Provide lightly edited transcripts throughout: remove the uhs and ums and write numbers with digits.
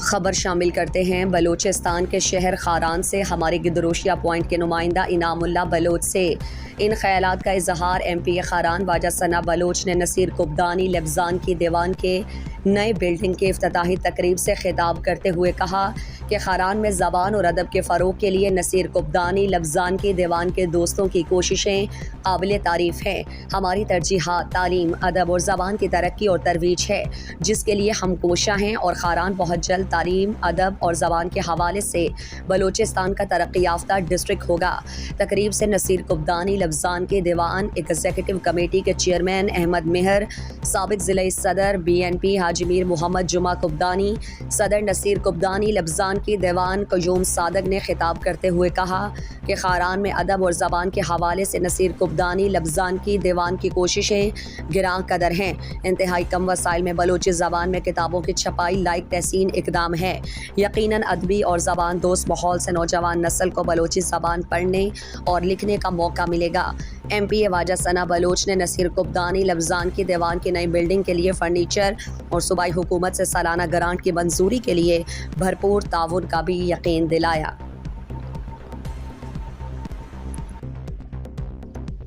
خبر شامل کرتے ہیں بلوچستان کے شہر خاران سے ہمارے گدروشیا پوائنٹ کے نمائندہ انعام اللہ بلوچ سے ان خیالات کا اظہار ایم پی خاران واجد ثنا بلوچ نے نصیر قبدانی لفظان کی دیوان کے نئے بلڈنگ کے افتتاحی تقریب سے خطاب کرتے ہوئے کہا کہ خاران میں زبان اور ادب کے فروغ کے لیے نصیر قبدانی لفظان کی دیوان کے دوستوں کی کوششیں قابل تعریف ہیں۔ ہماری ترجیحات تعلیم، ادب اور زبان کی ترقی اور ترویج ہے، جس کے لیے ہم کوشاں ہیں اور خاران بہت جلد تعلیم، ادب اور زبان کے حوالے سے بلوچستان کا ترقی یافتہ ڈسٹرکٹ ہوگا۔ تقریب سے نصیر قبدانی لفظان کے دیوان ایگزیکٹو کمیٹی کے چیئرمین احمد مہر، سابق ضلعی صدر بی این پی حاجی میر محمد جمعہ قبدانی، صدر نصیر قبدانی لفظان کی دیوان قیوم صادق نے خطاب کرتے ہوئے کہا کہ خاران میں ادب اور زبان کے حوالے سے نصیر قبدانی لفظان کی دیوان کی کوششیں گراں قدر ہیں۔ انتہائی کم وسائل میں بلوچی زبان میں کتابوں کی چھپائی لائق تحسین اقدام ہے۔ یقیناً ادبی اور زبان دوست ماحول سے نوجوان نسل کو بلوچی زبان پڑھنے اور لکھنے کا موقع ملے گا۔ ایم پی واجد ثنا بلوچ نے نصیر قبدانی لفظان کی دیوان کی نئی بلڈنگ کے لیے فرنیچر اور صوبائی حکومت سے سالانہ گرانٹ کی منظوری کے لیے بھرپور تعاون کا بھی یقین دلایا۔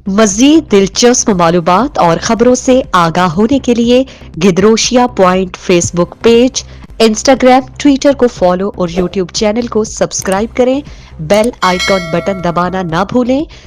مزید دلچسپ معلومات اور خبروں سے آگاہ ہونے کے لیے Gedrosia point Facebook page, Instagram, Twitter کو فالو اور یوٹیوب چینل کو سبسکرائب کریں۔ بیل آئیکن بٹن دبانا نہ بھولیں